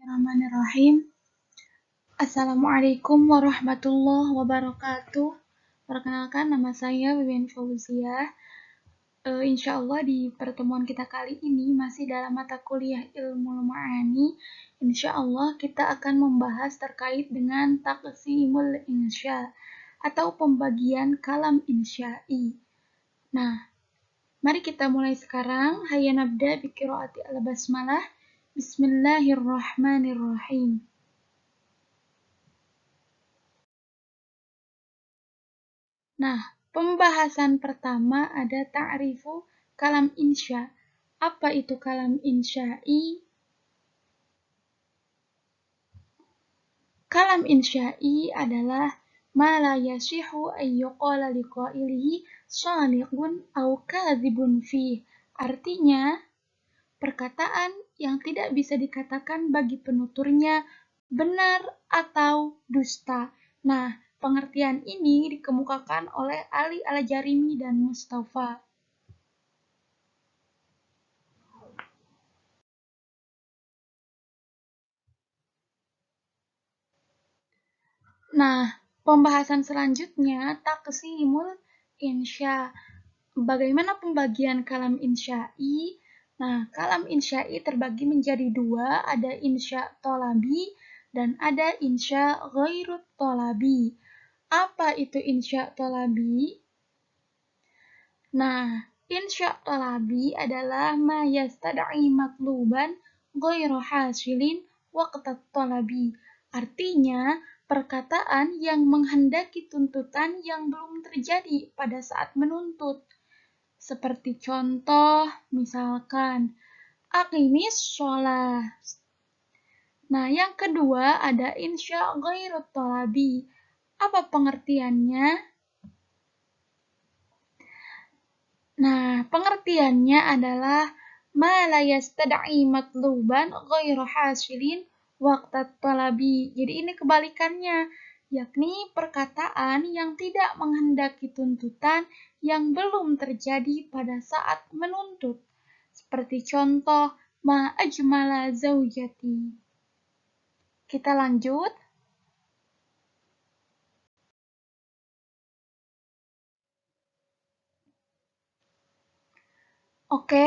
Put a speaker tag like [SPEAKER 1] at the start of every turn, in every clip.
[SPEAKER 1] Bismillahirrahmanirrahim. Assalamualaikum warahmatullahi wabarakatuh. Perkenalkan, nama saya Wiwin Fauziah. Insya Allah di pertemuan kita kali ini masih dalam mata kuliah Ilmu Ma'ani. Insya Allah kita akan membahas terkait dengan taqsimul insya atau pembagian kalam insya'i. Nah, mari kita mulai sekarang. Hayya nabda bi qiraati al-basmalah. Bismillahirrahmanirrahim. Nah, pembahasan pertama ada ta'rifu kalam insya. Apa itu kalam insya'i? Kalam insya'i adalah ma la yasihu an yuqala liqailihi shadiqun aw kadzibun fih. Artinya, perkataan yang tidak bisa dikatakan bagi penuturnya benar atau dusta. Nah, pengertian ini dikemukakan oleh Ali Al-Jarimi dan Mustafa. Nah, pembahasan selanjutnya taqsimul insya. Bagaimana pembagian kalam insya'i? Nah, kalam insya'i terbagi menjadi dua, ada insya thalabi dan ada insya ghairut thalabi. Apa itu insya thalabi? Nah, insya thalabi adalah ma yastad'i matluban ghairu hasilin waqtat thalabi. Artinya, perkataan yang menghendaki tuntutan yang belum terjadi pada saat menuntut. Seperti contoh, misalkan, aqimis sholah. Nah, yang kedua ada insya ghairu thalabi. Apa pengertiannya? Nah, pengertiannya adalah ma la yastad'i matluban ghairu hasilin waqtat thalabi. Jadi ini kebalikannya, yakni perkataan yang tidak menghendaki tuntutan yang belum terjadi pada saat menuntut. Seperti contoh, ma ajmala zaujati. Kita lanjut. Oke,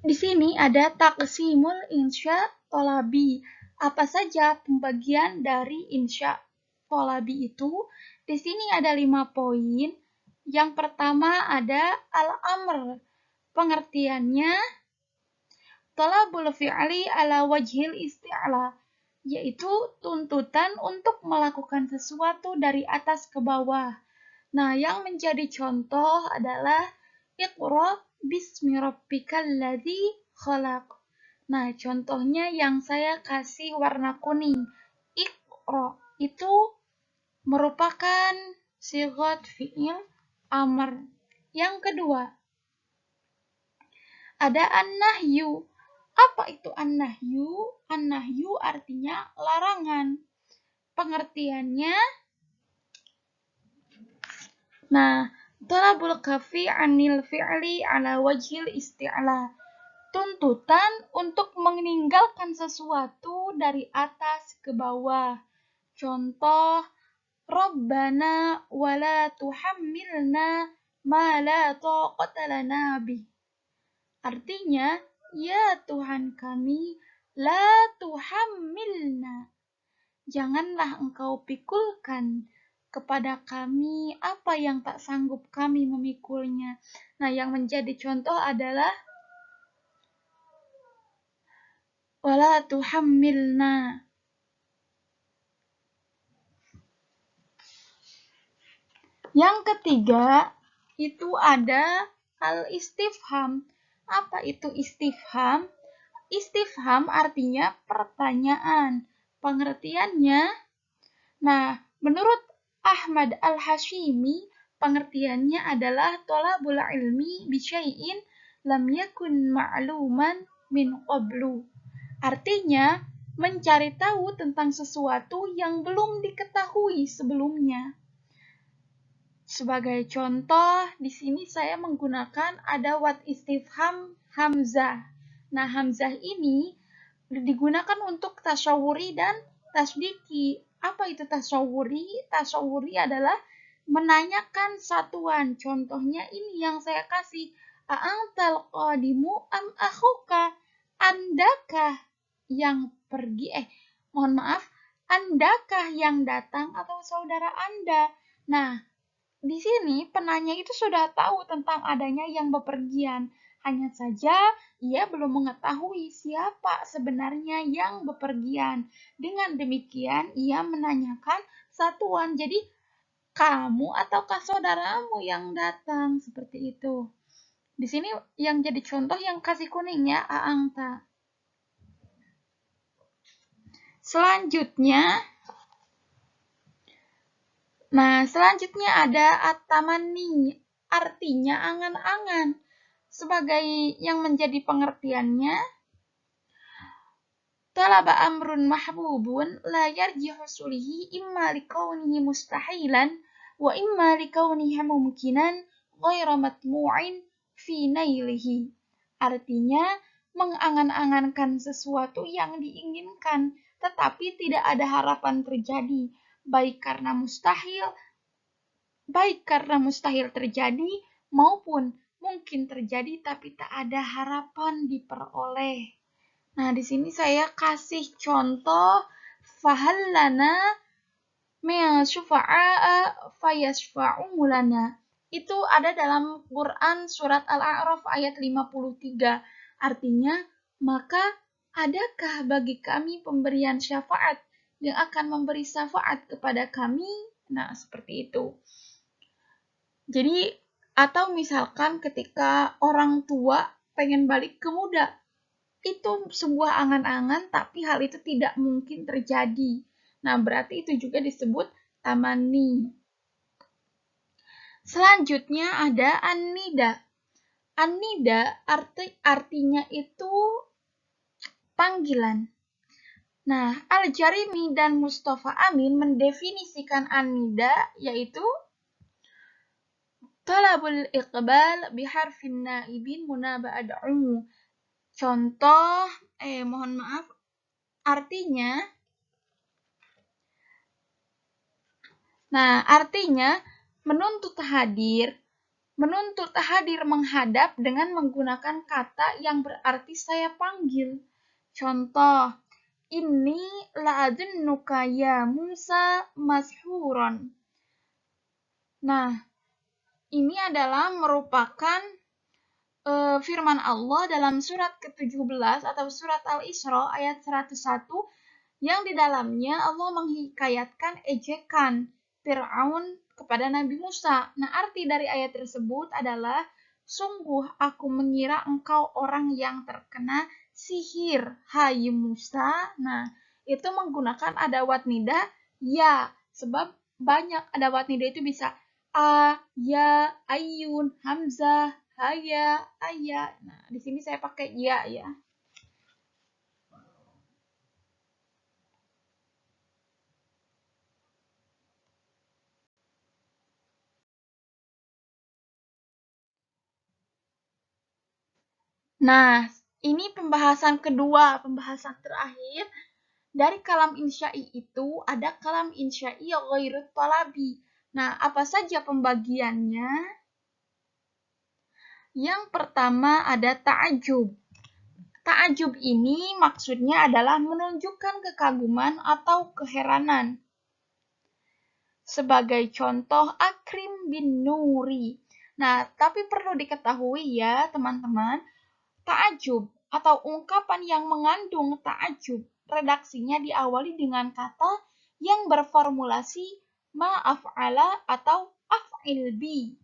[SPEAKER 1] di sini ada taqsimul insya thalabi. Apa saja pembagian dari insya thalabi itu? Di sini ada 5 poin. Yang pertama ada al-amr. Pengertiannya talabul fi'li ala wajhil isti'la, yaitu tuntutan untuk melakukan sesuatu dari atas ke bawah. Nah, yang menjadi contoh adalah Iqra bismi rabbikal ladzi khalaq. Nah, contohnya yang saya kasih warna kuning. Iqra itu merupakan sigat fi'il amr. Yang kedua, ada an-nahyu. Apa itu an-nahyu? An-nahyu artinya larangan. Pengertiannya, nah, talabul kafi anil fi'li ala wajhil isti'la. Tuntutan untuk meninggalkan sesuatu dari atas ke bawah. Contoh, Rabbana wala tuhammilna ma la taqata lana bih. Artinya, ya Tuhan kami, la tuhammilna. Janganlah engkau pikulkan kepada kami apa yang tak sanggup kami memikulnya. Nah, yang menjadi contoh adalah wala tuhammilna. Yang ketiga, itu ada al-istifham. Apa itu istifham? Istifham artinya pertanyaan. Pengertiannya, nah, menurut Ahmad Al-Hashimi, pengertiannya adalah thalabul ilmi bisyai'in lam yakun ma'luman min qablu. Artinya, mencari tahu tentang sesuatu yang belum diketahui sebelumnya. Sebagai contoh, di sini saya menggunakan adawat istifham hamzah. Nah, hamzah ini digunakan untuk tasyawuri dan tasdiki. Apa itu tasyawuri? Tasyawuri adalah menanyakan satuan. Contohnya ini yang saya kasih. A'antal qadimu am akhuka? Andakah yang pergi? Mohon maaf. Andakah yang datang atau saudara Anda? Nah, di sini penanya itu sudah tahu tentang adanya yang bepergian. Hanya saja ia belum mengetahui siapa sebenarnya yang bepergian. Dengan demikian ia menanyakan satuan. Jadi kamu ataukah saudaramu yang datang? Seperti itu. Di sini yang jadi contoh yang kasih kuning ya, Aangta. Selanjutnya ada atamani, artinya angan-angan. Sebagai yang menjadi pengertiannya, talaba amrun mahbubun la yarji husulihi imma likaunihi mustahilan wa imma likaunihi mumkinan ghaira matmu'in fi nailihi. Artinya, mengangan-angankan sesuatu yang diinginkan, tetapi tidak ada harapan terjadi, baik karena mustahil terjadi maupun mungkin terjadi tapi tak ada harapan diperoleh. Nah, di sini saya kasih contoh fahallana min syufa'a fayashfa'u lana. Itu ada dalam Quran surat Al-A'raf ayat 53. Artinya, maka adakah bagi kami pemberian syafaat yang akan memberi syafaat kepada kami? Nah, seperti itu. Jadi, atau misalkan ketika orang tua pengen balik ke muda, itu sebuah angan-angan, tapi hal itu tidak mungkin terjadi. Nah, berarti itu juga disebut tamani. Selanjutnya ada annida. Annida artinya itu panggilan. Nah, Al-Jarimi dan Mustafa Amin mendefinisikan annida yaitu talabul iqbal biharfin naibin munaba ad'u. Contoh, mohon maaf, artinya menuntut hadir menghadap dengan menggunakan kata yang berarti saya panggil. Contoh, inni la'adunnuka ya Musa mashuron. Nah, ini adalah merupakan firman Allah dalam surat ke-17 atau surat Al-Isra ayat 101 yang di dalamnya Allah menghikayatkan ejekan Fir'aun kepada Nabi Musa. Nah, arti dari ayat tersebut adalah, sungguh aku mengira engkau orang yang terkena sihir, hai Musa. Nah, itu menggunakan adawat nida ya, sebab banyak adawat nida itu bisa a, ya, ayun, hamzah, haya, aya. Nah, di sini saya pakai ya. Nah, ini pembahasan terakhir. Dari kalam insya'i itu ada kalam insya'i ghairut talabi. Nah, apa saja pembagiannya? Yang pertama ada ta'ajub. Ta'ajub ini maksudnya adalah menunjukkan kekaguman atau keheranan. Sebagai contoh, Akrim bin Nuri. Nah, tapi perlu diketahui ya, teman-teman, ta'ajub atau ungkapan yang mengandung ta'ajub, redaksinya diawali dengan kata yang berformulasi ma'af'ala atau af'il bi.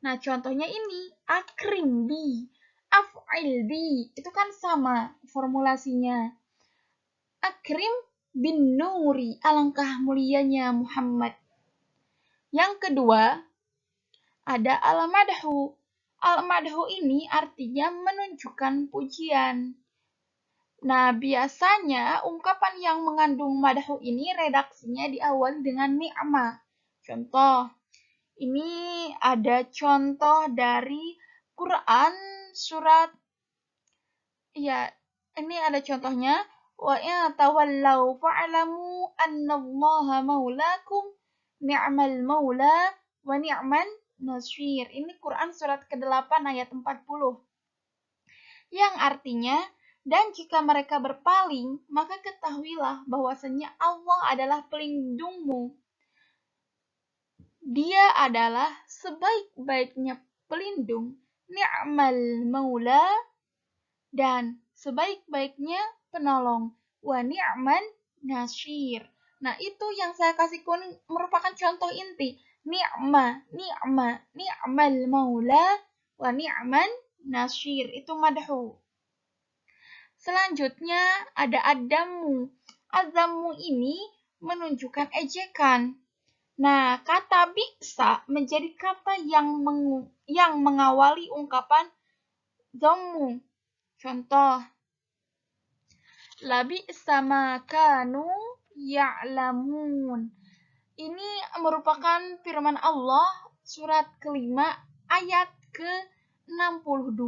[SPEAKER 1] Nah, contohnya ini, akrim bi, af'il bi, itu kan sama formulasinya. Akrim bin Nuri, alangkah mulianya Muhammad. Yang kedua, ada al-madhu. Al-madhu ini artinya menunjukkan pujian. Nah, biasanya ungkapan yang mengandung madhu ini redaksinya diawali dengan ni'mah. Contoh, ini ada contoh dari Quran surat, ya, ini ada contohnya. wa in tawallaw fa'lamu annallaha maulakum ni'mal maula wa ni'man nasir. Ini Quran surat ke-8 ayat 40. Yang artinya, dan jika mereka berpaling, maka ketahuilah bahwasanya Allah adalah pelindungmu. Dia adalah sebaik-baiknya pelindung, ni'mal maula, dan sebaik-baiknya penolong, wa ni'man nasir. Nah, itu yang saya kasih kuning merupakan contoh inti. Ni'mal maula, wa ni'man nasir. Itu madhu. Selanjutnya ada adammu. Adammu ini menunjukkan ejekan. Nah, kata bisa menjadi kata yang mengawali ungkapan dhammu. Contoh, labi'sa ma kanu ya'lamun. Ini merupakan firman Allah surat ke-5 ayat ke-62.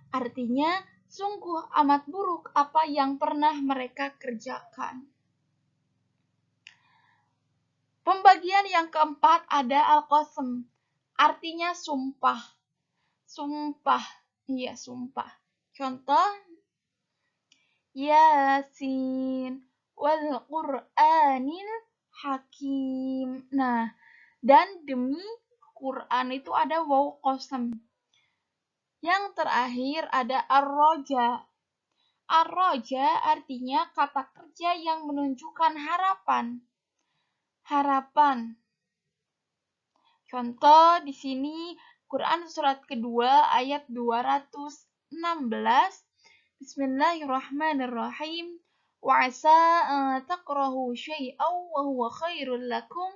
[SPEAKER 1] Artinya, sungguh amat buruk apa yang pernah mereka kerjakan. Pembagian yang keempat ada al-qasam. Artinya sumpah. Sumpah. Iya, sumpah. Contoh, Yasin wal Qur'anil Hakim. Nah, dan demi Quran itu ada waw qasam. Yang terakhir ada ar-roja. Ar-roja artinya kata kerja yang menunjukkan harapan. Harapan. Contoh di sini Quran surat kedua ayat 216. Bismillahirrahmanirrahim. Wa asa takrahu syai'aw wa huwa khairul lakum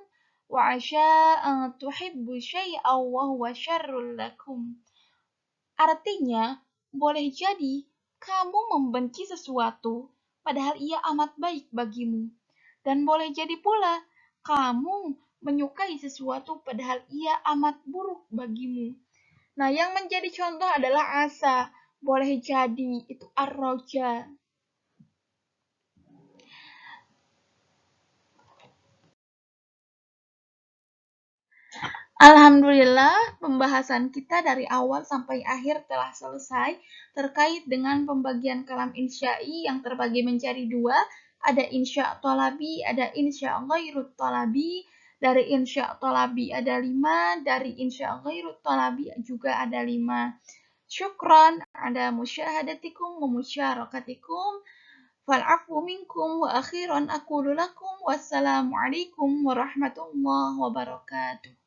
[SPEAKER 1] wa asa tuhibbu syai'aw wa huwa syarrul lakum. Artinya, boleh jadi kamu membenci sesuatu padahal ia amat baik bagimu. Dan boleh jadi pula kamu menyukai sesuatu padahal ia amat buruk bagimu. Nah, yang menjadi contoh adalah asa. Boleh jadi, itu ar-roja. Alhamdulillah, pembahasan kita dari awal sampai akhir telah selesai terkait dengan pembagian kalam insya'i yang terbagi menjadi dua. Ada insya' thalabi, ada insya' ghairut thalabi. Dari insya' thalabi ada 5, dari insya' ghairut thalabi juga ada 5. Syukran, ada musyahadatikum wa musyarakatikum. Fal'afu minkum wa akhiran aqulu lakum wassalamualaikum warahmatullahi wabarakatuh.